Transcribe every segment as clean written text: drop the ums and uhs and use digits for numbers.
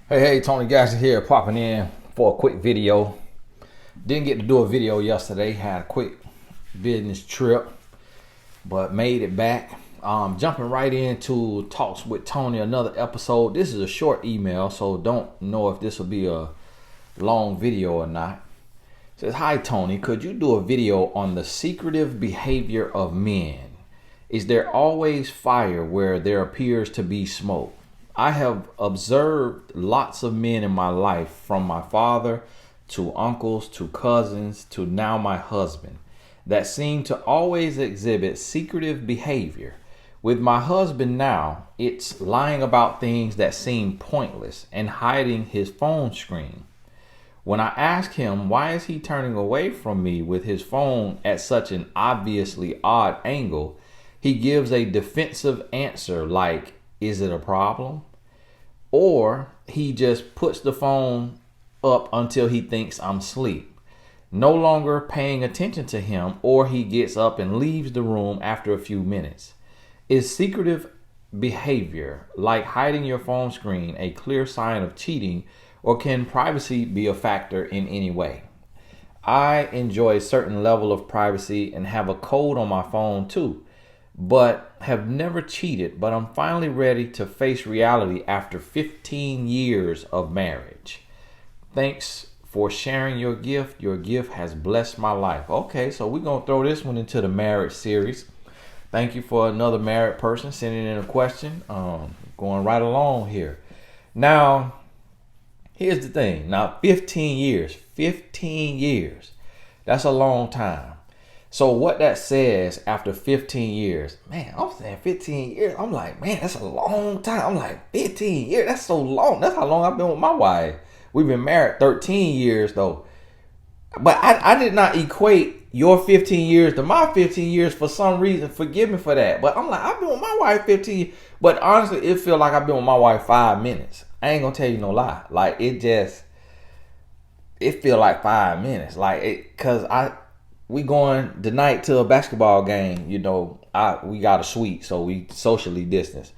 Hey, Tony Gasson here, popping in for a quick video. Didn't get to do a video yesterday, had a quick business trip, but made it back. Jumping right into Talks with Tony, another episode. This is a short email, so don't know if this will be a long video or not. It says, hi Tony, could you do a video on the secretive behavior of men? Is there always fire where there appears to be smoke? I have observed lots of men in my life, from my father to uncles to cousins to now my husband, that seem to always exhibit secretive behavior. With my husband now, it's lying about things that seem pointless and hiding his phone screen. When I ask him why is he turning away from me with his phone at such an obviously odd angle, he gives a defensive answer like, is it a problem? Or he just puts the phone up until he thinks I'm asleep, no longer paying attention to him, or he gets up and leaves the room after a few minutes. Is secretive behavior, like hiding your phone screen, a clear sign of cheating, or can privacy be a factor in any way? I enjoy a certain level of privacy and have a code on my phone too, but have never cheated. But I'm finally ready to face reality after 15 years of marriage. Thanks for sharing your gift. Your gift has blessed my life. Okay, so we're going to throw this one into the marriage series. Thank you for another married person sending in a question. Going right along here. Now, here's the thing. Now, 15 years, that's a long time. So what that says after 15 years, man, I'm saying 15 years. I'm like, man, that's a long time. I'm like, 15 years, that's so long. That's how long I've been with my wife. We've been married 13 years though. But I did not equate your 15 years to my 15 years for some reason. Forgive me for that. But I'm like, I've been with my wife 15. But honestly, it feels like I've been with my wife 5 minutes. I ain't gonna tell you no lie. Like it feel like 5 minutes. Like we going tonight to a basketball game. We got a suite, so we socially distance,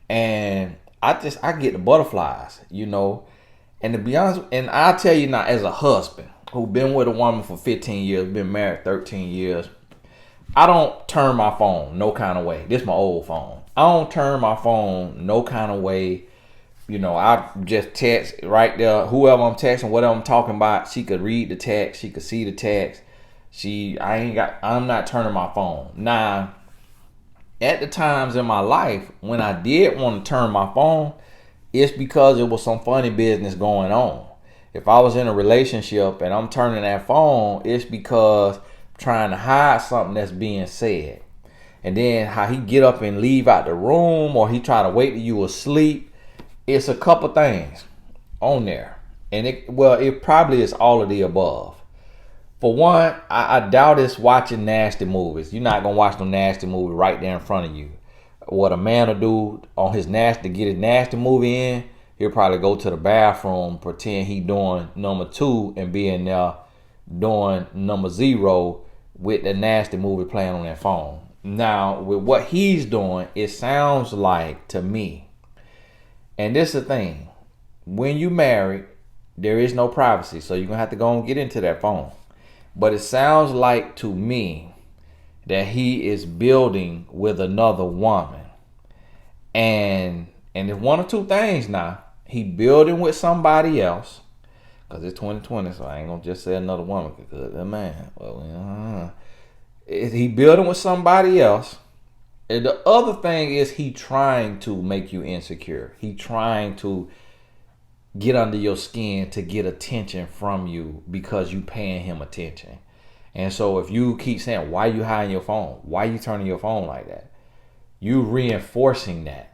and I get the butterflies. And to be honest, and I'll tell you now, as a husband who been with a woman for 15 years, been married 13 years, I don't turn my phone no kind of way. This is my old phone. I don't turn my phone no kind of way. I just text right there. Whoever I'm texting, whatever I'm talking about, she could read the text. She could see the text. I'm not turning my phone. Now, at the times in my life when I did want to turn my phone, it's because it was some funny business going on. If I was in a relationship and I'm turning that phone, it's because I'm trying to hide something that's being said. And then how he get up and leave out the room, or he try to wait till you asleep. It's a couple things on there. And it probably is all of the above. For one, I doubt it's watching nasty movies. You're not going to watch no nasty movie right there in front of you. What a man will do on his to get his nasty movie in, he'll probably go to the bathroom, pretend he doing number 2 and be in there doing number 0 with the nasty movie playing on that phone. Now, with what he's doing, it sounds like to me, and this is the thing, when you married, there is no privacy, so you're going to have to go and get into that phone. But it sounds like to me that he is building with another woman. And it's one or two things now. He building with somebody else. Because it's 2020, so I ain't going to just say another woman. Because, man, he building with somebody else. And the other thing is he trying to make you insecure. He trying to get under your skin to get attention from you because you paying him attention. And so if you keep saying, why you hiding your phone? Why you turning your phone like that? You reinforcing that.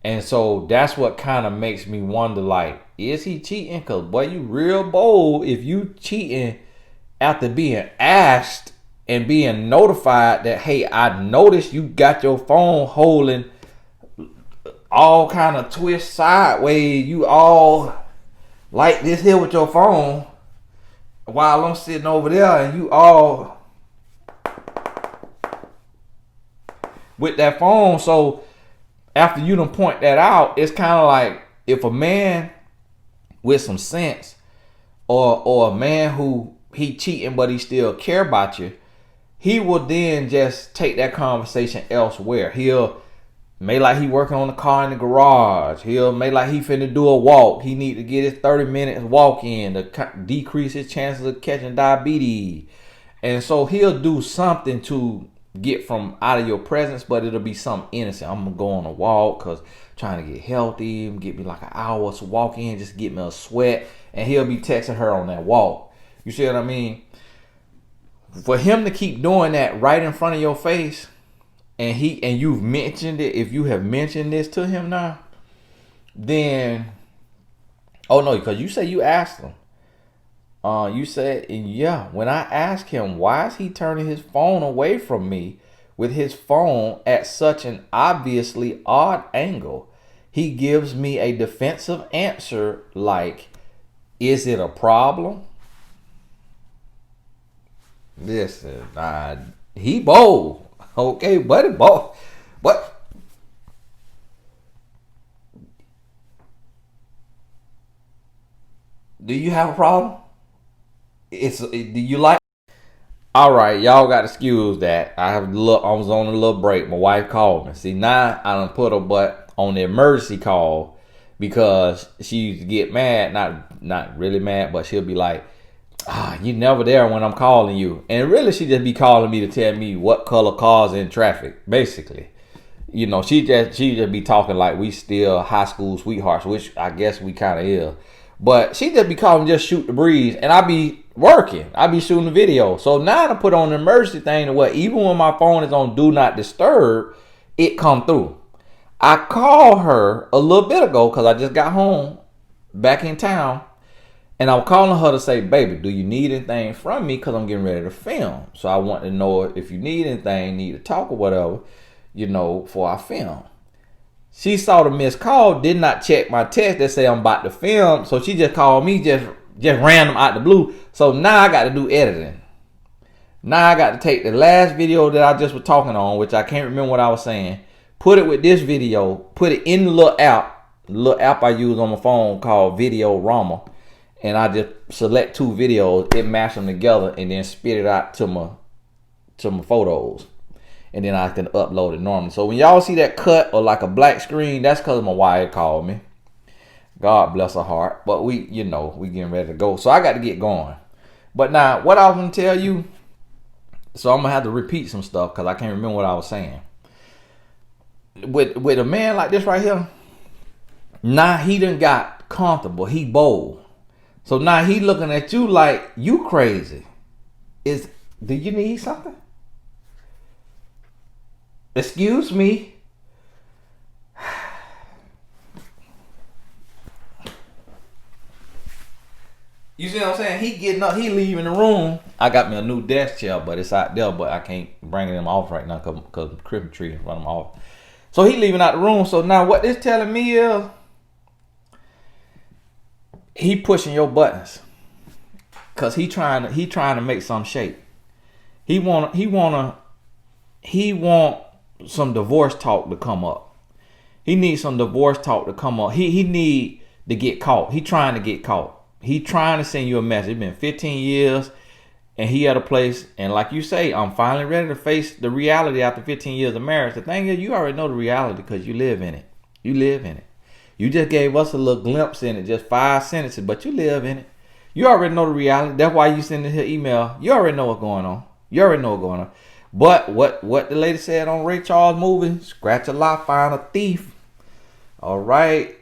And so that's what kind of makes me wonder, like, is he cheating? Because, boy, you real bold if you cheating after being asked and being notified that, hey, I noticed you got your phone holding all kind of twist sideways. You all like this here with your phone while I'm sitting over there, and you all with that phone. So after you done point that out, it's kind of like if a man with some sense, or a man who he cheating but he still care about you, he will then just take that conversation elsewhere. He'll make like he working on the car in the garage. He'll make like he finna do a walk. He need to get his 30 minutes walk in to decrease his chances of catching diabetes. And so he'll do something to get from out of your presence, but it'll be something innocent. I'm gonna go on a walk because trying to get healthy, get me like an hour to walk in, just get me a sweat, and he'll be texting her on that walk. You see what I mean? For him to keep doing that right in front of your face, and you've mentioned it, if you have mentioned this to him now, then because you say you asked him. You said, yeah, when I asked him, why is he turning his phone away from me with his phone at such an obviously odd angle? He gives me a defensive answer like, is it a problem? Listen, he bold. Okay, buddy, bold. What? Do you have a problem? Do you like? All right, y'all got to excuse that. I was on a little break. My wife called me. See, now I done put her butt on the emergency call because she used to get mad. Not really mad, but she'll be like, you never there when I'm calling you. And really, she just be calling me to tell me what color cars in traffic, basically. You know, she just be talking like we still high school sweethearts, which I guess we kind of is. But she just be calling just shoot the breeze, and I be working. I be shooting the video. So now I put on the emergency thing to what, even when my phone is on do not disturb, it come through. I called her a little bit ago because I just got home back in town, and I was calling her to say, baby, do you need anything from me? Because I'm getting ready to film. So I want to know if you need anything, need to talk or whatever, before I film. She saw the missed call, did not check my text that say I'm about to film. So she just called me just random out the blue. So now I got to do editing. Now I got to take the last video that I just was talking on, which I can't remember what I was saying, put it with this video, put it in the little app I use on my phone called Video Rama. And I just select two videos, it mash them together, and then spit it out to my photos. And then I can upload it normally. So when y'all see that cut or like a black screen, that's because my wife called me. God bless her heart. But we getting ready to go. So I got to get going. But now, what I was going to tell you, so I'm going to have to repeat some stuff because I can't remember what I was saying. With a man like this right here, now he done got comfortable. He bold. So now he looking at you like you crazy. Do you need something? Excuse me. You see what I'm saying? He getting up, he leaving the room. I got me a new desk chair, but it's out there, but I can't bring them off right now because the Christmas tree run them off. So he leaving out the room. So now what this telling me is he pushing your buttons. Cause he trying to make some shape. He want some divorce talk to come up. He needs some divorce talk to come up. He need to get caught. He trying to get caught. He trying to send you a message. It's been 15 years and he at a place, and like you say, I'm finally ready to face the reality after 15 years of marriage. The thing is, you already know the reality because you live in it. You live in it. You just gave us a little glimpse in it, just 5 sentences, but you live in it. You already know the reality. That's why you sending her email. You already know what's going on. But what the lady said on Ray Charles' movie, scratch a lie, find a thief. All right.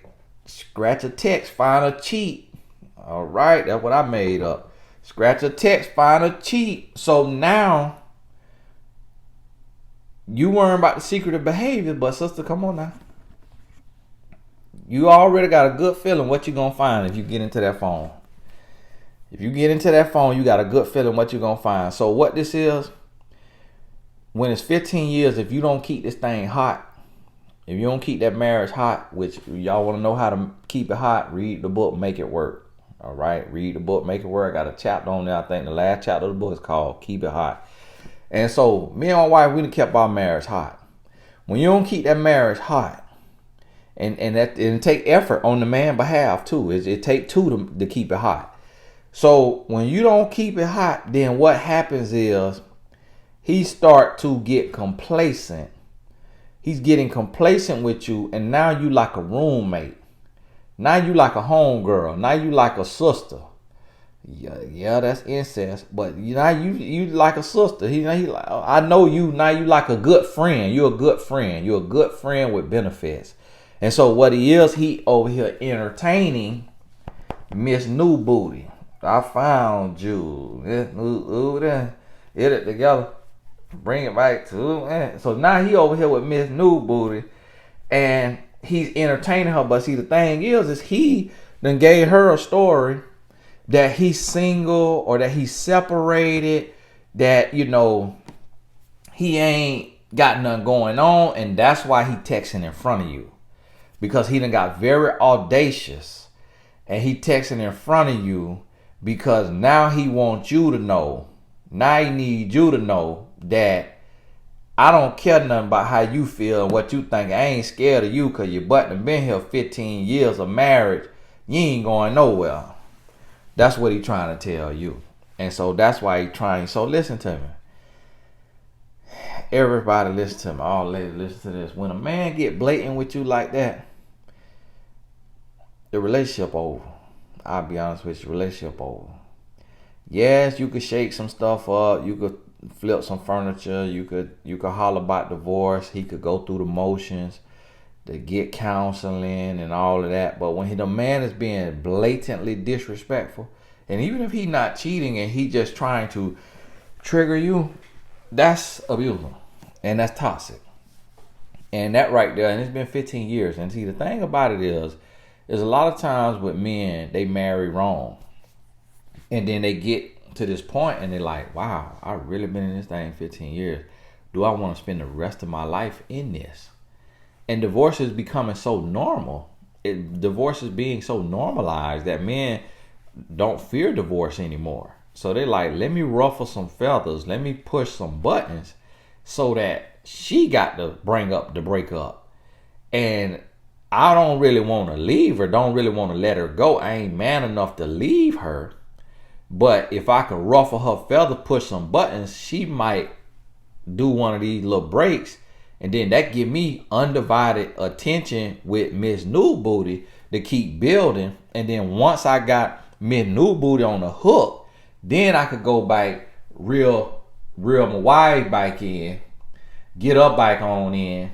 Scratch a text, find a cheat. All right. That's what I made up. Scratch a text, find a cheat. So now you worrying about the secretive behavior, but sister, come on now. You already got a good feeling what you're going to find if you get into that phone. If you get into that phone, you got a good feeling what you're going to find. So what this is, when it's 15 years, if you don't keep this thing hot, if you don't keep that marriage hot, which y'all want to know how to keep it hot, read the book, Make It Work. All right, read the book, Make It Work. I got a chapter on there. I think the last chapter of the book is called Keep It Hot. And so me and my wife, we done kept our marriage hot. When you don't keep that marriage hot, and it take effort on the man behalf too. It take two to keep it hot. So when you don't keep it hot, then what happens is he start to get complacent. He's getting complacent with you, and now you like a roommate. Now you like a homegirl. Now you like a sister. Yeah, that's incest. But now you like a sister. He like, I know you. Now you like a good friend. You're a good friend. You're a good friend with benefits. And so what he is, he over here entertaining Miss New Booty. I found you. Get it together. Bring it back to. So now he over here with Miss New Booty, and he's entertaining her. But see, the thing is he then gave her a story that he's single or that he's separated, that he ain't got nothing going on, and that's why he texting in front of you, because he done got very audacious, and he texting in front of you because now he wants you to know. Now he needs you to know that I don't care nothing about how you feel and what you think. I ain't scared of you because your butt done been here 15 years of marriage. You ain't going nowhere. That's what he trying to tell you. And so that's why he trying. So listen to me. Everybody listen to me. All ladies listen to this. When a man get blatant with you like that, the relationship over. I'll be honest with you, relationship over. Yes, you could shake some stuff up. You could flip some furniture. You could holler about divorce. He could go through the motions to get counseling and all of that. But when the man is being blatantly disrespectful, and even if he not cheating and he just trying to trigger you, that's abusing. And that's toxic. And that right there, and it's been 15 years. And see, the thing about it is a lot of times with men, they marry wrong. And then they get to this point and they're like, wow, I've really been in this thing 15 years. Do I want to spend the rest of my life in this? And divorce is becoming so normal. Divorce is being so normalized that men don't fear divorce anymore. So they're like, let me ruffle some feathers. Let me push some buttons so that she got to bring up the breakup. And I don't really want to leave her. Don't really want to let her go. I ain't man enough to leave her. But if I could ruffle her feather, push some buttons, she might do one of these little breaks. And then that give me undivided attention with Miss New Booty to keep building. And then once I got Miss New Booty on the hook, then I could go back real my wife back in, get her back on in,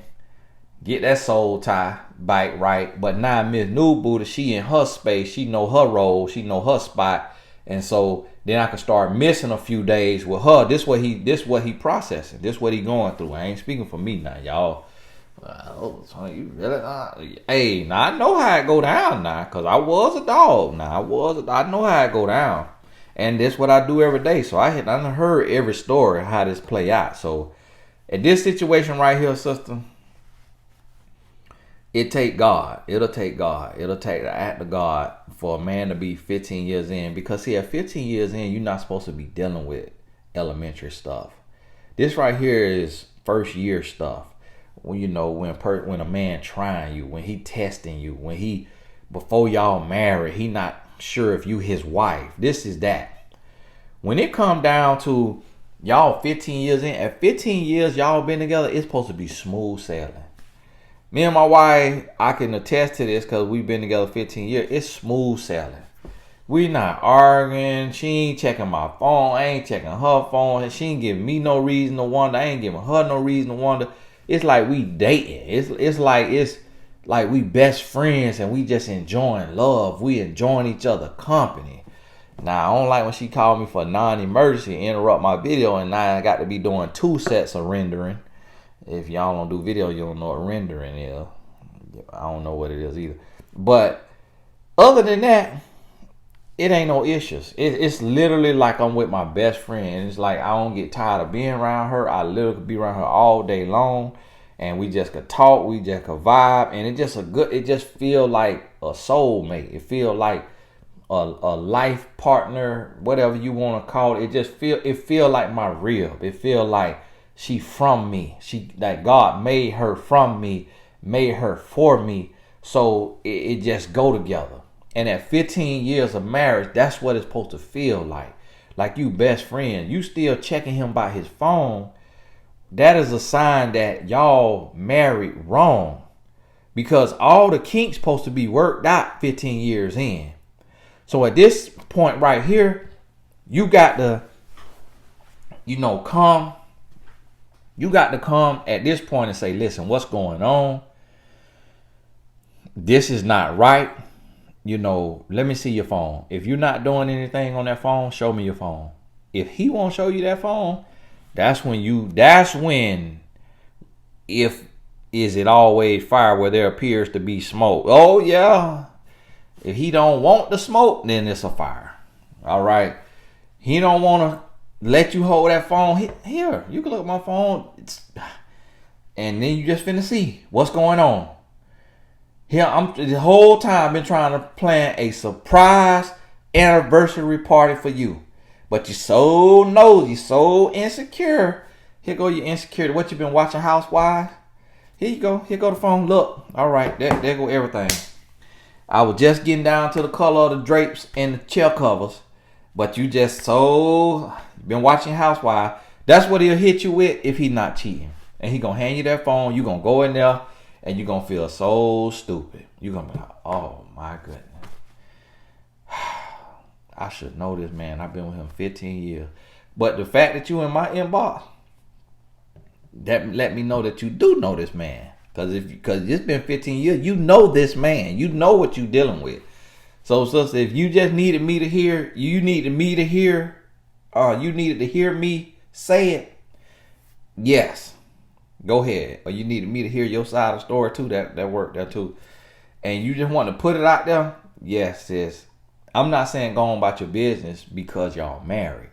get that soul tie back right. But now Miss New Booty, she in her space, she know her role, she know her spot. And so then I can start missing a few days with her. This what he processing. This what he going through. I ain't speaking for me now, y'all. You really hey, now I know how it go down now, cause I was a dog. Now I know how it go down, and this what I do every day. So I done heard every story how this play out. So at this situation right here, sister, it take God. It'll take God. It'll take the act of God for a man to be 15 years in. Because see, at 15 years in, you're not supposed to be dealing with elementary stuff. This right here is first year stuff. When when a man trying you, when he testing you, when he before y'all married, he not sure if you his wife. This is that. When it come down to y'all 15 years in, at 15 years y'all been together, it's supposed to be smooth sailing. Me and my wife, I can attest to this because we've been together 15 years. It's smooth sailing. We not arguing. She ain't checking my phone. I ain't checking her phone. She ain't giving me no reason to wonder. I ain't giving her no reason to wonder. It's like we dating. It's like we best friends and we just enjoying love. We enjoying each other company. Now, I don't like when she called me for a non-emergency, interrupt my video, and now I got to be doing 2 sets of rendering. If y'all don't do video, you don't know what rendering is. I don't know what it is either. But other than that, it ain't no issues. It's literally like I'm with my best friend. It's like I don't get tired of being around her. I literally could be around her all day long. And we just could talk. We just could vibe. And it just feel like a soulmate. It feel like a life partner, whatever you want to call it. It feel like my rib. It feel like she from me. That God made her from me, made her for me. So it just go together. And at 15 years of marriage, that's what it's supposed to feel like. Like you best friend, you still checking him by his phone. That is a sign that y'all married wrong. Because all the kinks supposed to be worked out 15 years in. So at this point right here, you got to, come. You got to come at this point and say, listen, what's going on? This is not right. Let me see your phone. If you're not doing anything on that phone, show me your phone. If he won't show you that phone, if is it always fire where there appears to be smoke? Oh yeah. If he don't want the smoke, then it's a fire. All right. He don't want to let you hold that phone. Here, you can look at my phone. And then you just finna see what's going on. Here, I'm the whole time been trying to plan a surprise anniversary party for you. But you're so nosy, so insecure. Here go your insecurity. What you been watching Housewives? Here you go. Here go the phone. Look. All right. There go everything. I was just getting down to the color of the drapes and the chair covers. But you just been watching Housewives. That's what he'll hit you with if he's not cheating. And he gonna hand you that phone. You gonna go in there and you gonna feel so stupid. You gonna be like, oh my goodness. I should know this man. I've been with him 15 years. But the fact that you in my inbox, that let me know that you do know this man. Because it's been 15 years, you know this man. You know what you're dealing with. So, sister, if you just needed me to hear, you needed to hear me say it, yes, go ahead. Or you needed me to hear your side of the story too, that worked there too. And you just want to put it out there, yes, sis. I'm not saying go on about your business because y'all married.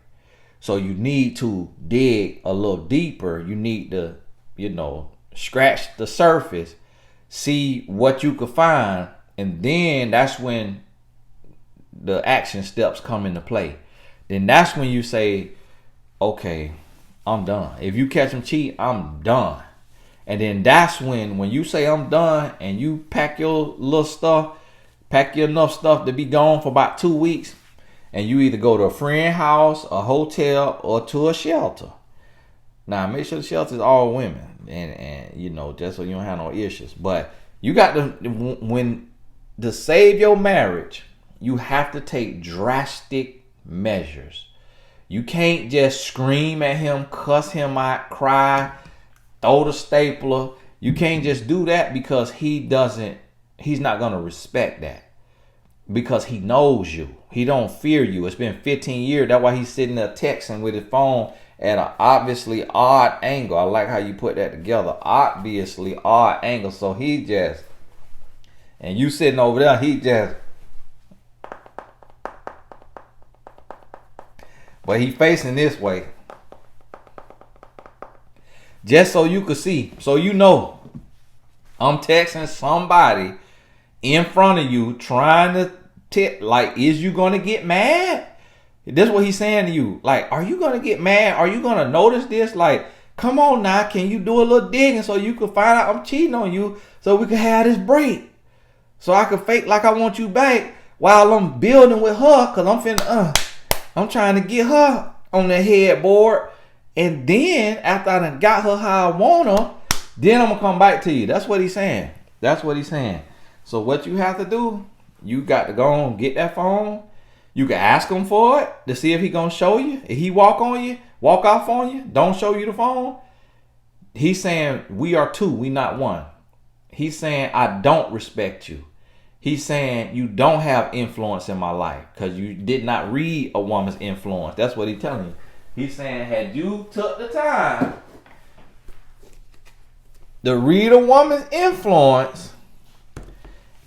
So you need to dig a little deeper. You need to, scratch the surface, see what you could find, and then that's when the action steps come into play. Then that's when you say, okay, I'm done. If you catch him cheat, I'm done. And then that's when you say I'm done and you pack your little stuff, pack your enough stuff to be gone for about 2 weeks, and you either go to a friend house, a hotel, or to a shelter. Now, make sure the shelter is all women, and just so you don't have no issues. But you got to save your marriage, you have to take drastic measures. You can't just scream at him, cuss him out, cry, throw the stapler. You can't just do that because he's not going to respect that. Because he knows you. He don't fear you. It's been 15 years. That's why he's sitting there texting with his phone at an obviously odd angle. I like how you put that together. Obviously odd angle. So he just, and you sitting over there, he just, but he facing this way. Just so you could see. So I'm texting somebody in front of you trying to is you gonna get mad? This is what he's saying to you. Like, are you gonna get mad? Are you gonna notice this? Like, come on now, can you do a little digging so you can find out I'm cheating on you so we can have this break? So I can fake like I want you back while I'm building with her, cause I'm trying to get her on the headboard. And then after I done got her how I want her, then I'm gonna come back to you. That's what he's saying. So what you have to do, you got to go on, get that phone. You can ask him for it to see if he gonna show you. If he walk off on you, don't show you the phone. He's saying we are two, we not one. He's saying I don't respect you. He's saying you don't have influence in my life because you did not read a woman's influence. That's what he's telling you. He's saying had you took the time to read a woman's influence,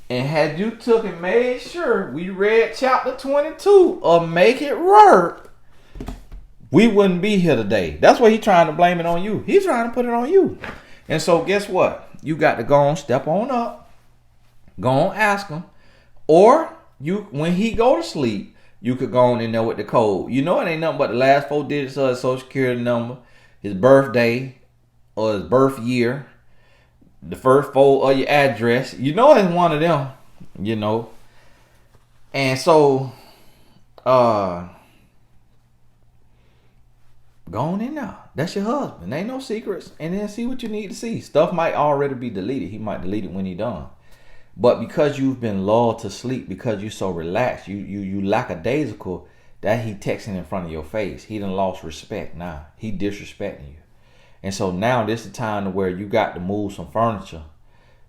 and had you took and made sure we read chapter 22 or make it work, we wouldn't be here today. That's why he's trying to blame it on you. He's trying to put it on you. And so guess what? You got to go on, step on up, go on, ask him. Or when he go to sleep, you could go on in there with the code. It ain't nothing but the last 4 digits of his social security number, his birthday, or his birth year. the first four of your address. You know it's one of them, you know. And so, go on in there. That's your husband. Ain't no secrets. And then see what you need to see. Stuff might already be deleted. He might delete it when he done. But because you've been lulled to sleep, because you're so relaxed, you lackadaisical, that he texting in front of your face. He done lost respect now. He disrespecting you. And so now this is the time to where you got to move some furniture.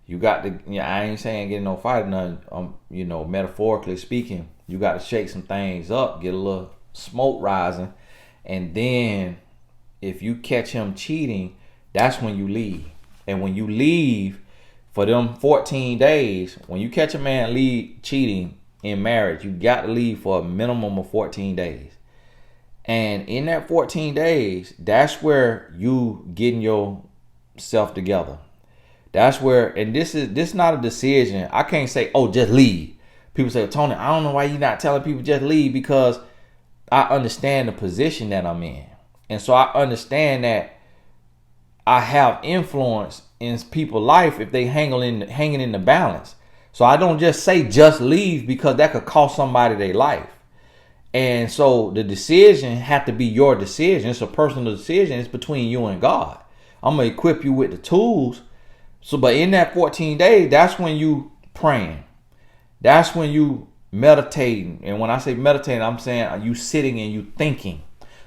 You got to, you know, I ain't saying get no fight or nothing. You know, metaphorically speaking, you got to shake some things up, get a little smoke rising. And then if you catch him cheating, that's when you leave. And when you leave for them 14 days, when you catch a man cheating in marriage, you got to leave for a minimum of 14 days. And in that 14 days, that's where you getting yourself together. That's where, and this is not a decision. I can't say, oh, just leave. People say, Tony, I don't know why you're not telling people just leave, because I understand the position that I'm in. And so I understand that I have influence in people's life if they hanging in the balance. So I don't just say just leave, because that could cost somebody their life. And so the decision had to be your decision. It's a personal decision. It's between you and God. I'm going to equip you with the tools. So, but in that 14 days, that's when you praying. That's when you meditating. And when I say meditating, I'm saying are you sitting and you thinking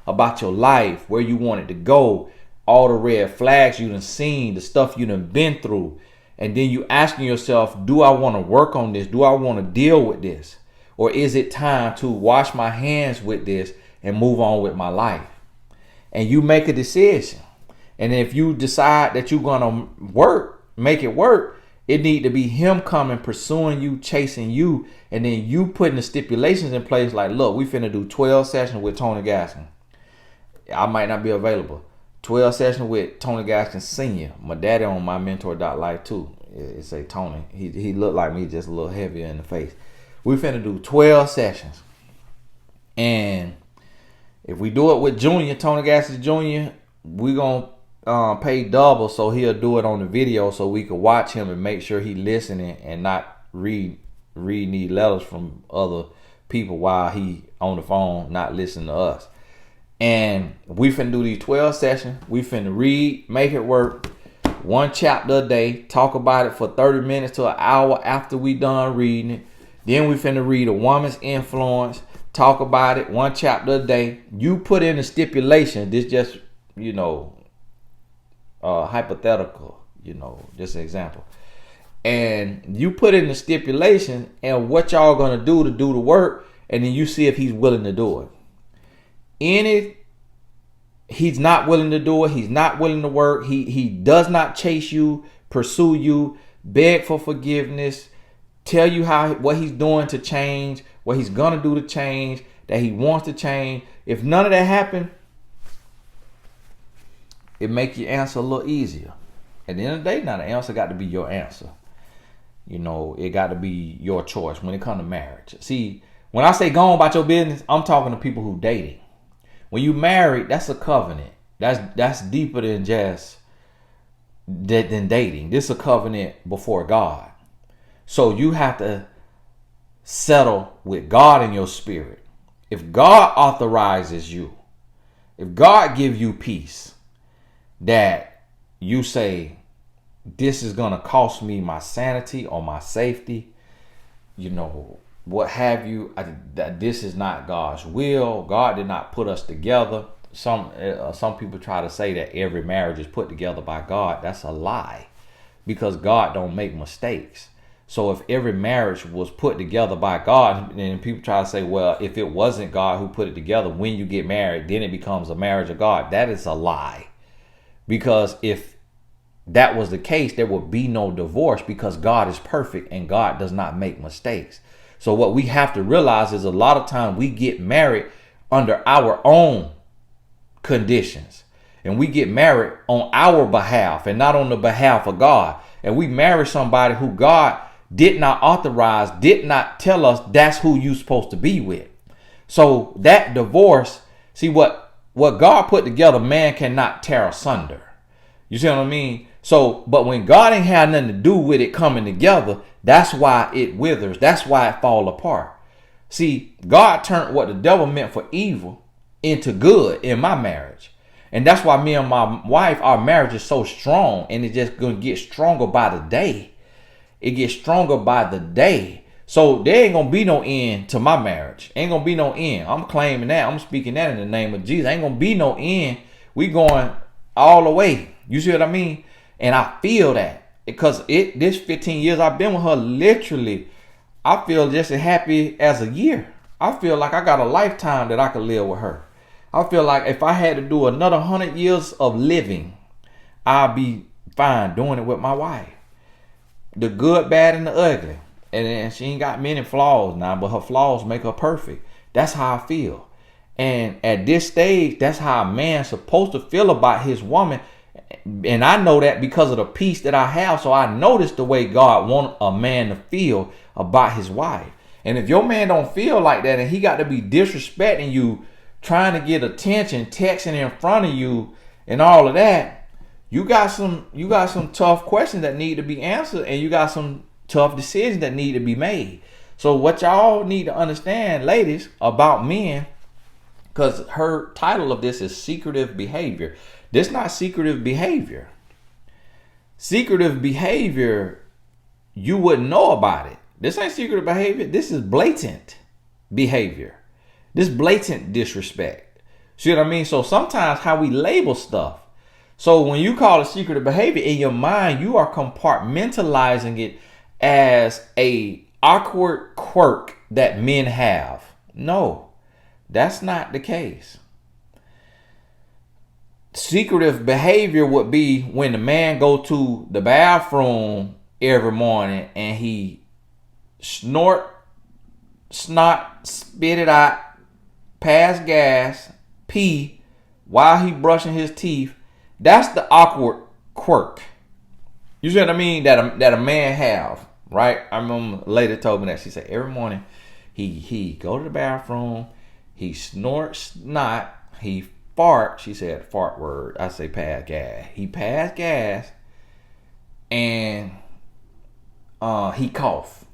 about your life, where you want it to go, all the red flags you done seen, the stuff you done been through. And then you asking yourself, do I want to work on this? Do I want to deal with this? Or is it time to wash my hands with this and move on with my life? And you make a decision. And if you decide that you're going to make it work, it need to be him coming, pursuing you, chasing you. And then you putting the stipulations in place like, look, we finna do 12 sessions with Tony Gaskin. I might not be available. 12 sessions with Tony Gaskin Sr. My daddy on my mentor.life too. It say Tony. He looked like me, just a little heavier in the face. We finna do 12 sessions. And if we do it with Junior, Tony Gaskin Jr., we gonna pay double, so he'll do it on the video so we can watch him and make sure he listening and not read these letters from other people while he on the phone not listening to us. And we finna do these 12 sessions. We finna read, make it work, one chapter a day, talk about it for 30 minutes to an hour after we done reading it. Then we finna read A Woman's Influence, talk about it, one chapter a day. You put in the stipulation. This just, hypothetical, just an example. And you put in the stipulation and what y'all gonna do to do the work, and then you see if he's willing to do it. He's not willing to do it. He's not willing to work. He does not chase you, pursue you, beg for forgiveness, tell you what he's doing to change, what he's gonna do to change, that he wants to change. If none of that happened, it make your answer a little easier. At the end of the day, now the answer got to be your answer. It got to be your choice when it comes to marriage. See, when I say go on about your business, I'm talking to people who dating. When you married, that's a covenant. That's deeper than just than dating. This is a covenant before God. So you have to settle with God in your spirit. If God authorizes you, if God gives you peace, that you say, this is going to cost me my sanity or my safety, what have you, that this is not God's will. God did not put us together. Some people try to say that every marriage is put together by God. That's a lie, because God don't make mistakes. So if every marriage was put together by God, and people try to say, well, if it wasn't God who put it together, when you get married, then it becomes a marriage of God. That is a lie. Because if that was the case, there would be no divorce, because God is perfect and God does not make mistakes. So what we have to realize is a lot of time we get married under our own conditions, and we get married on our behalf and not on the behalf of God. And we marry somebody who God did not authorize, did not tell us that's who you're supposed to be with. So that divorce, see what God put together, man cannot tear asunder. You see what I mean? So, but when God ain't had nothing to do with it coming together, that's why it withers. That's why it fall apart. See, God turned what the devil meant for evil into good in my marriage. And that's why me and my wife, our marriage is so strong, and it's just going to get stronger by the day. It gets stronger by the day. So there ain't going to be no end to my marriage. Ain't going to be no end. I'm claiming that. I'm speaking that in the name of Jesus. Ain't going to be no end. We going all the way. You see what I mean? And I feel that because this 15 years I've been with her, literally, I feel just as happy as a year. I feel like I got a lifetime that I could live with her. I feel like if I had to do another 100 years of living, I'll be fine doing it with my wife. The good, bad, and the ugly. And she ain't got many flaws now, but her flaws make her perfect. That's how I feel. And at this stage, that's how a man's supposed to feel about his woman. And I know that because of the peace that I have. So I notice the way God wants a man to feel about his wife. And if your man don't feel like that and he got to be disrespecting you, trying to get attention, texting in front of you and all of that, you got some tough questions that need to be answered, and you got some tough decisions that need to be made. So what y'all need to understand, ladies, about men, because her title of this is secretive behavior. This is not secretive behavior. Secretive behavior, you wouldn't know about it. This ain't secretive behavior. This is blatant behavior. This blatant disrespect. See what I mean? So sometimes how we label stuff. So when you call it secretive behavior, in your mind, you are compartmentalizing it as a awkward quirk that men have. No, that's not the case. Secretive behavior would be when the man go to the bathroom every morning and he snort, spit it out, pass gas, pee while he brushing his teeth. That's the awkward quirk. You see what I mean? That a man have, right? I remember a lady told me that. She said every morning he go to the bathroom, he snorts snot, he fart. She said fart word. I say pass gas. He pass gas and he cough.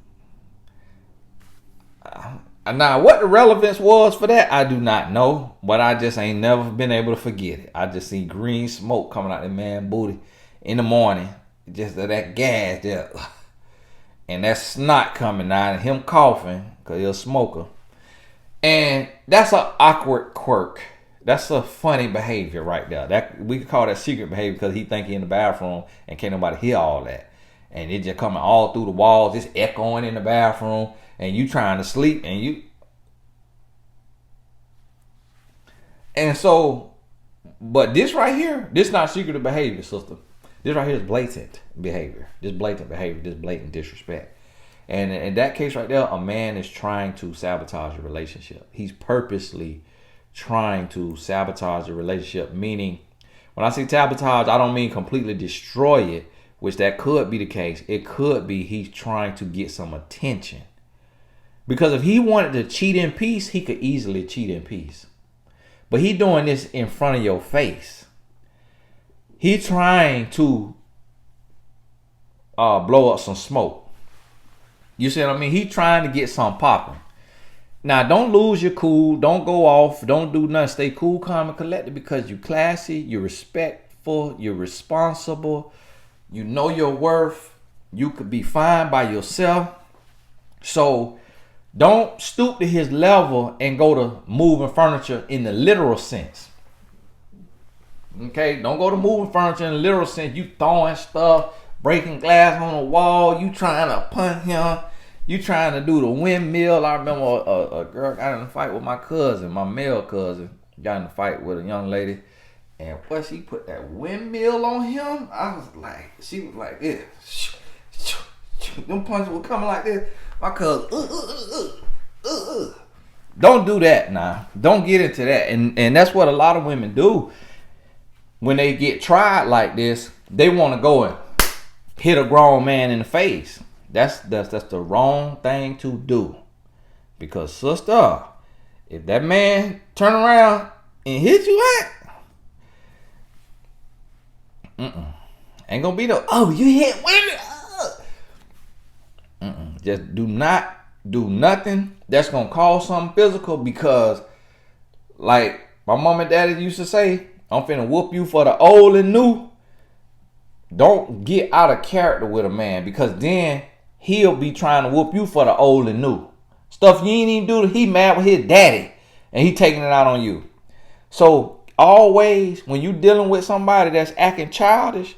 Now, what the relevance was for that, I do not know. But I just ain't never been able to forget it. I just see green smoke coming out of that man booty in the morning. Just that gas there. And that snot coming out and him coughing because he's a smoker. And that's an awkward quirk. That's a funny behavior right there. That we could call that secret behavior because he think he in the bathroom and can't nobody hear all that. And it just coming all through the walls, just echoing in the bathroom. And you trying to sleep and you. And so, but this right here, this not secretive behavior, sister. This right here is blatant behavior. This blatant behavior, this blatant disrespect. And in that case right there, a man is trying to sabotage a relationship. He's purposely trying to sabotage a relationship. Meaning, when I say sabotage, I don't mean completely destroy it, which that could be the case. It could be he's trying to get some attention. Because if he wanted to cheat in peace, he could easily cheat in peace. But he doing this in front of your face. He trying to blow up some smoke. You see what I mean? He trying to get something popping. Now, don't lose your cool. Don't go off. Don't do nothing. Stay cool, calm, and collected because you're classy, you're respectful, you're responsible. You know your worth. You could be fine by yourself. So don't stoop to his level and go to moving furniture in the literal sense. Okay? Don't go to moving furniture in the literal sense. You throwing stuff, breaking glass on the wall. You trying to punch him. You trying to do the windmill. I remember a girl got in a fight with my cousin, my male cousin. Got in a fight with a young lady. And what she put that windmill on him, I was like, she was like this. Them punches were coming like this. My cousin, Don't do that now. Don't get into that. And that's what a lot of women do. When they get tried like this, they want to go and hit a grown man in the face. That's the wrong thing to do. Because sister, if that man turn around and hit you Ain't gonna be no, oh, you hit women. Just do not do nothing that's gonna cause something physical, because like my mom and daddy used to say, I'm finna whoop you for the old and new. Don't get out of character with a man, because then he'll be trying to whoop you for the old and new. Stuff you ain't even do, he mad with his daddy and he taking it out on you. So always, when you dealing with somebody that's acting childish,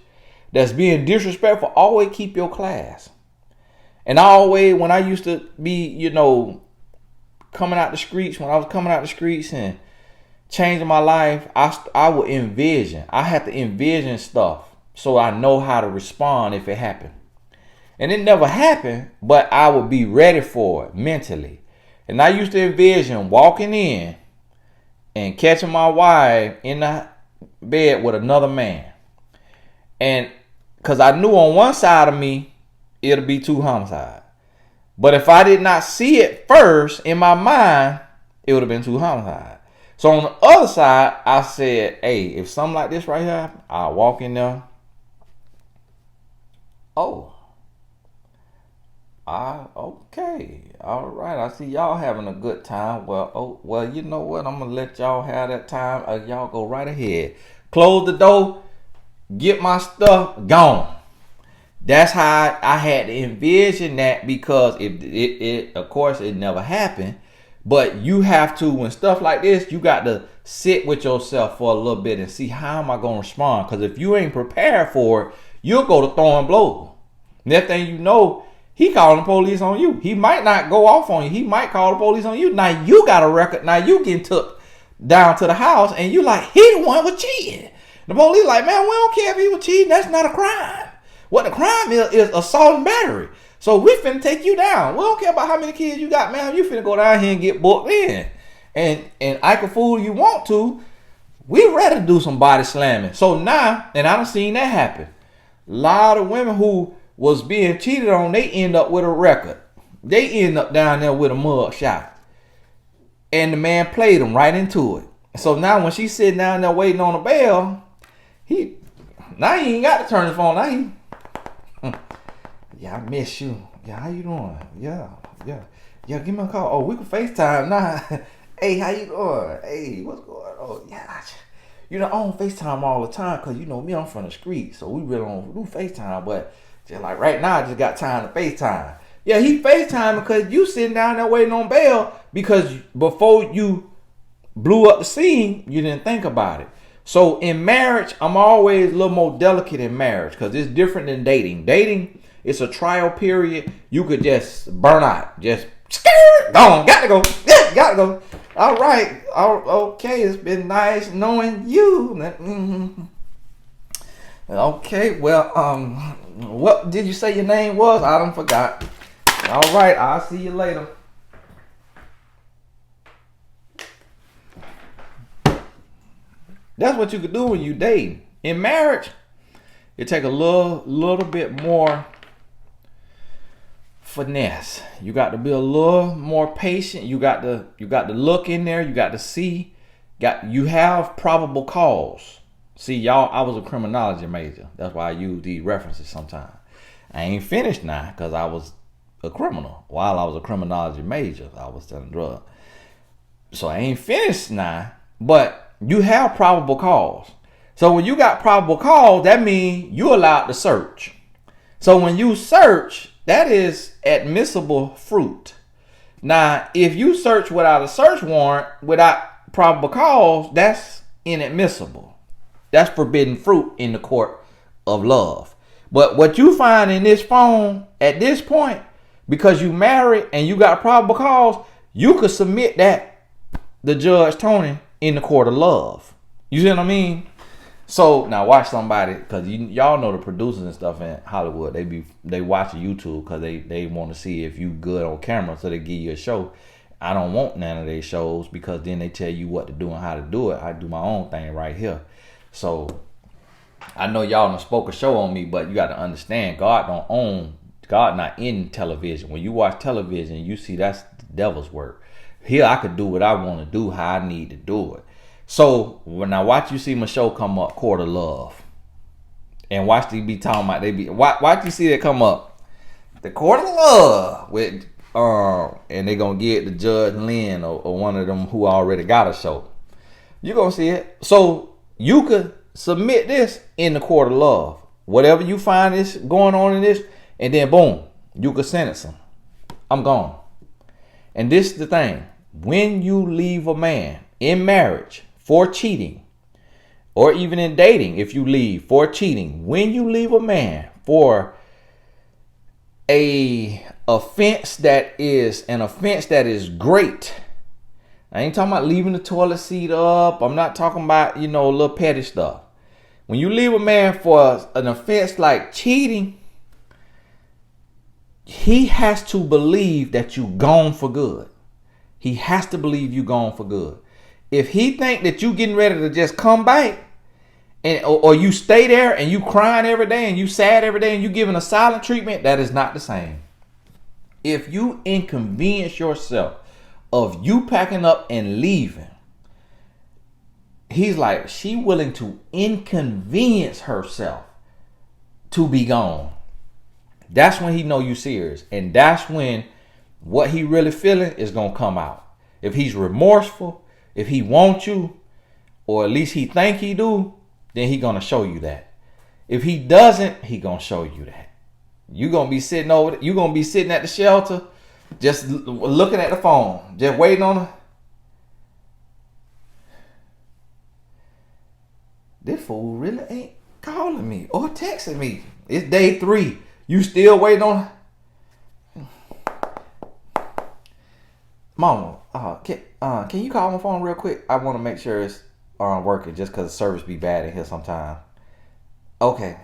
that's being disrespectful, always keep your class. And when I used to be, coming out the streets, when I was coming out the streets and changing my life, I would envision. I had to envision stuff so I know how to respond if it happened. And it never happened, but I would be ready for it mentally. And I used to envision walking in and catching my wife in the bed with another man. And because I knew on one side of me, it'll be 2 homicides. But if I did not see it first in my mind, it would have been 2 homicides. So on the other side, I said, hey, if something like this right here happens, I'll walk in there. Oh. Okay. All right. I see y'all having a good time. Well, you know what? I'm going to let y'all have that time. Y'all go right ahead. Close the door. Get my stuff gone. That's how I had to envision that, because it of course it never happened, but you have to, when stuff like this, you got to sit with yourself for a little bit and see, how am I going to respond? Because if you ain't prepared for it, you'll go to throwing blows. Next thing you know, he calling the police on you. He might not go off on you. He might call the police on you. Now you got a record. Now you getting took down to the house and you like, he the one was cheating. The police like, man, we don't care if he was cheating. That's not a crime. What the crime is assault and battery. So we finna take you down. We don't care about how many kids you got, man. You finna go down here and get booked in. And I can fool you want to. We ready to do some body slamming. So now, and I done seen that happen. A lot of women who was being cheated on, they end up with a record. They end up down there with a mug shot. And the man played them right into it. So now when she's sitting down there waiting on a bail, he ain't got to turn his phone. Now he, yeah, I miss you. Yeah, how you doing? Yeah, give me a call. Oh, we can FaceTime now. Hey, how you doing? Hey, what's going on? Yeah, I don't FaceTime all the time, because me, I'm from the street, so we really don't do FaceTime. But just like right now, I just got time to FaceTime. Yeah, he FaceTime because you sitting down there waiting on bail, because before you blew up the scene, you didn't think about it. So in marriage, I'm always a little more delicate in marriage, because it's different than dating. Dating, it's a trial period. You could just burn out. Just gone. Got to go. Yeah, got to go. All right. Okay. It's been nice knowing you. Okay. Well, what did you say your name was? I done forgot. All right. I'll see you later. That's what you could do when you date. In marriage, it take a little bit more finesse. You got to be a little more patient. You got to look in there. You got to see. You have probable cause. See, y'all, I was a criminology major. That's why I use these references sometimes. I ain't finished now because I was a criminal. While I was a criminology major, I was selling drugs. So I ain't finished now, but you have probable cause. So when you got probable cause, that means you're allowed to search. So when you search, that is admissible fruit. Now, if you search without a search warrant, without probable cause, that's inadmissible. That's forbidden fruit in the court of love. But what you find in this phone at this point, because you married and you got probable cause, you could submit that to Judge Tony in the court of love. You see what I mean? So now watch somebody, because y'all know the producers and stuff in Hollywood, they watch YouTube because they want to see if you good on camera, so they give you a show. I don't want none of their shows, because then they tell you what to do and how to do it. I do my own thing right here. So I know y'all done spoke a show on me, but you got to understand, God not in television. When you watch television, you see that's the devil's work. Here I could do what I want to do, how I need to do it. So when I watch you see my show come up, Court of Love, And watch they be talking about watch you see that come up. The court of love with and they gonna get the Judge Lynn or one of them who already got a show. You gonna see it. So you could submit this in the court of love. Whatever you find is going on in this, and then boom, you could sentence them. I'm gone. And this is the thing. When you leave a man in marriage for cheating, or even in dating, if you leave for cheating, when you leave a man for a offense that is great. I ain't talking about leaving the toilet seat up. I'm not talking about, little petty stuff. When you leave a man for an offense like cheating, he has to believe that you gone for good. He has to believe you gone for good. If he think that you getting ready to just come back, or you stay there and you crying every day and you sad every day and you giving a silent treatment, that is not the same. If you inconvenience yourself of you packing up and leaving, he's like, she willing to inconvenience herself to be gone. That's when he know you serious. And that's when what he really feeling is going to come out. If he's remorseful, if he wants you, or at least he think he do, then he going to show you that. If he doesn't, he going to show you that. You going to be sitting you going to be sitting at the shelter, just looking at the phone, just waiting on her. This fool really ain't calling me or texting me. It's day 3. You still waiting on her? Mama, can you call my phone real quick? I want to make sure it's working, just because the service be bad in here sometime. Okay.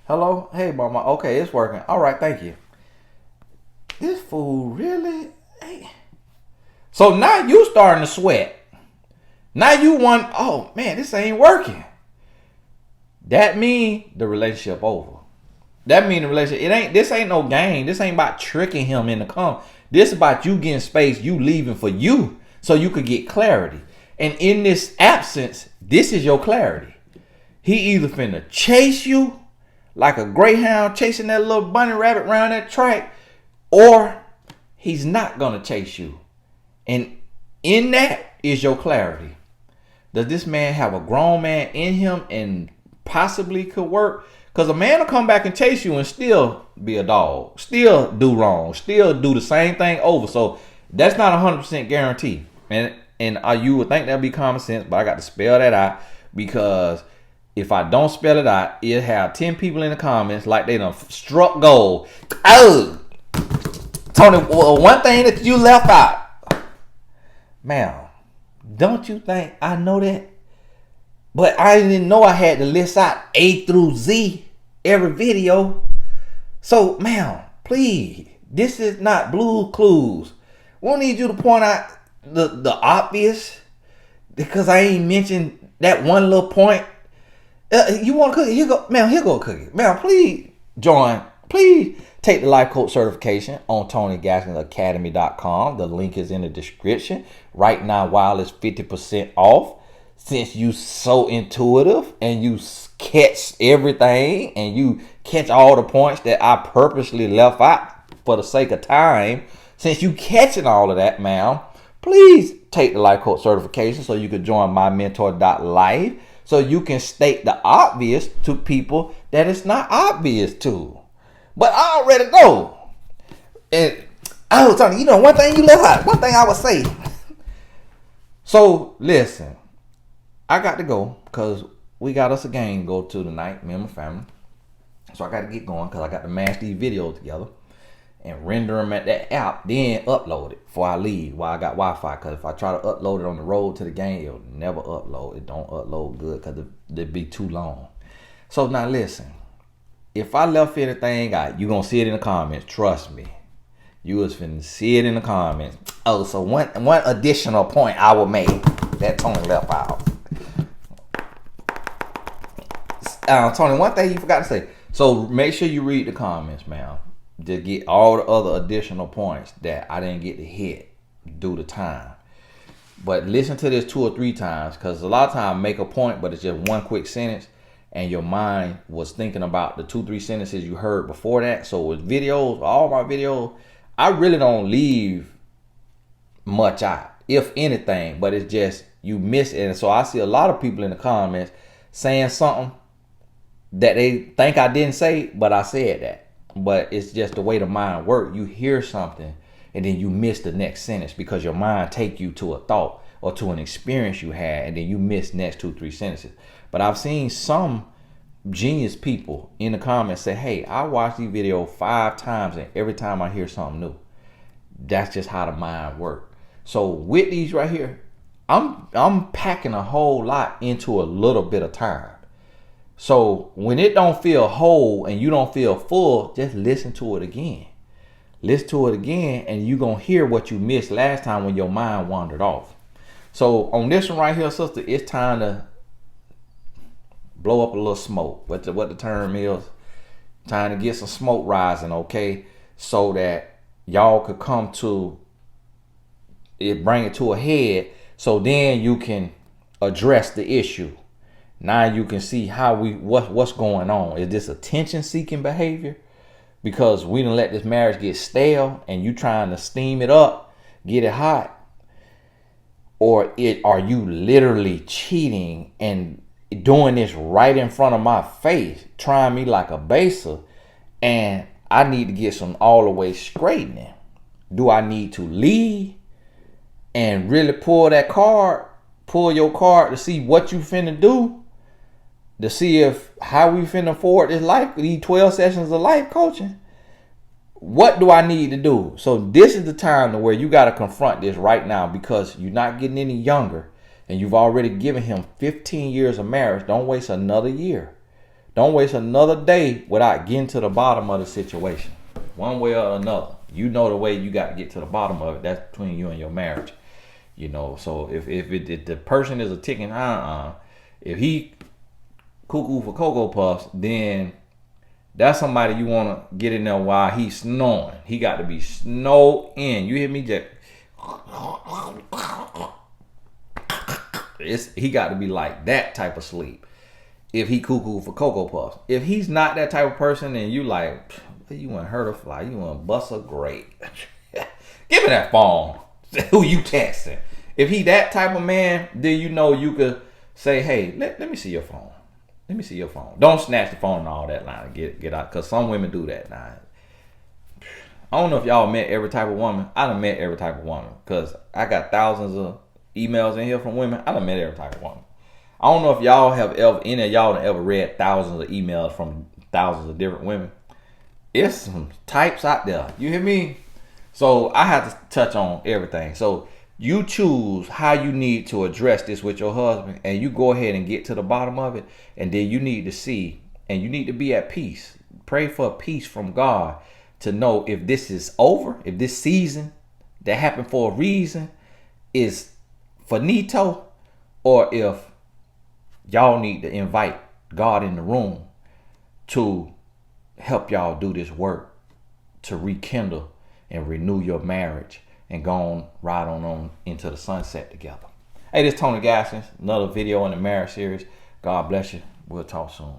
Hello? Hey, mama. Okay, it's working. All right, thank you. This fool really ain't. So now you starting to sweat. Now you want, oh man, this ain't working. That mean the relationship over. That mean the relationship, this ain't no game. This ain't about tricking him into come. This about you getting space, you leaving for you, so you could get clarity. And in this absence, this is your clarity. He either finna chase you like a greyhound chasing that little bunny rabbit around that track, or he's not gonna chase you. And in that is your clarity. Does this man have a grown man in him and possibly could work? Because a man will come back and chase you and still be a dog, still do wrong, still do the same thing over. So that's not 100% guarantee. And you would think that'd be common sense, but I got to spell that out, because if I don't spell it out, it'll have 10 people in the comments like they done struck gold. Oh, Tony, one thing that you left out. Ma'am, don't you think I know that? But I didn't know I had to list out A through Z every video. So, ma'am, please, this is not Blue Clues. We don't need you to point out the obvious, because I ain't mentioned that one little point. You want a cookie? Here go, ma'am. Here go a cookie, ma'am. Please join. Please take the life coach certification on TonyGaskins.academy.com. The link is in the description right now. While it's 50% off, since you so intuitive and you catch everything and you catch all the points that I purposely left out for the sake of time. Since you catching all of that, ma'am, please take the life coach certification so you can join my mentor.life, so you can state the obvious to people that it's not obvious to. But I already know. And I was telling you, one thing you left out, one thing I would say. So listen, I got to go because we got us a game to go to tonight, me and my family. So I got to get going because I got to mash these videos together and render them at that app, then upload it before I leave while I got Wi-Fi. Because if I try to upload it on the road to the game, it'll never upload. It don't upload good because it'd be too long. So now listen, if I left anything out, you're going to see it in the comments. Trust me. You was finna see it in the comments. Oh, so one additional point I will make that Tony left out. Tony, one thing you forgot to say. So make sure you read the comments, man, to get all the other additional points that I didn't get to hit due to time. But listen to this 2 or 3 times, because a lot of times make a point, but it's just one quick sentence, and your mind was thinking about the 2, 3 sentences you heard before that. So with videos, all my videos, I really don't leave much out, if anything, but it's just you miss it. And so I see a lot of people in the comments saying something that they think I didn't say, but I said that. But it's just the way the mind works. You hear something and then you miss the next sentence because your mind take you to a thought or to an experience you had, and then you miss next 2, 3 sentences. But I've seen some genius people in the comments say, hey, I watched these videos 5 times and every time I hear something new. That's just how the mind works. So with these right here, I'm packing a whole lot into a little bit of time. So when it don't feel whole and you don't feel full, just listen to it again. Listen to it again, and you're going to hear what you missed last time when your mind wandered off. So on this one right here, sister, it's time to blow up a little smoke. What the term is, time to get some smoke rising, okay? So that y'all could come to it, bring it to a head, so then you can address the issue. Now you can see how what's going on. Is this attention-seeking behavior? Because we done let this marriage get stale and you trying to steam it up, get it hot? Or are you literally cheating and doing this right in front of my face, trying me like a baser, and I need to get some all the way straightening? Do I need to leave and really pull your card to see what you finna do? To see if how we finna forward this life, these 12 sessions of life coaching. What do I need to do? So this is the time to where you got to confront this right now, because you're not getting any younger and you've already given him 15 years of marriage. Don't waste another year. Don't waste another day without getting to the bottom of the situation. One way or another. You know the way you got to get to the bottom of it. That's between you and your marriage. You know, so if the person is a ticking if he cuckoo for Cocoa Puffs, then that's somebody you want to get in there while he's snoring. He got to be snowing. You hear me, Jack? He got to be like that type of sleep if he cuckoo for Cocoa Puffs. If he's not that type of person, then you like, you want to hurt a fly, you want to bust a grape. Give me that phone. Who you texting? If he that type of man, then you know you could say, hey, let me see your phone. Let me see your phone. Don't snatch the phone and all that line. Get out. Because some women do that now. I don't know if y'all met every type of woman. I done met every type of woman. Because I got thousands of emails in here from women. I done met every type of woman. I don't know if y'all have any of y'all have ever read thousands of emails from thousands of different women. It's some types out there. You hear me? So I have to touch on everything. So you choose how you need to address this with your husband, and you go ahead and get to the bottom of it. And then you need to see, and you need to be at peace. Pray for peace from God to know if this is over, if this season that happened for a reason is finito, or if y'all need to invite God in the room to help y'all do this work to rekindle and renew your marriage and go on, ride on into the sunset together. Hey, this is Tony Gaskins, another video in the marriage series. God bless you. We'll talk soon.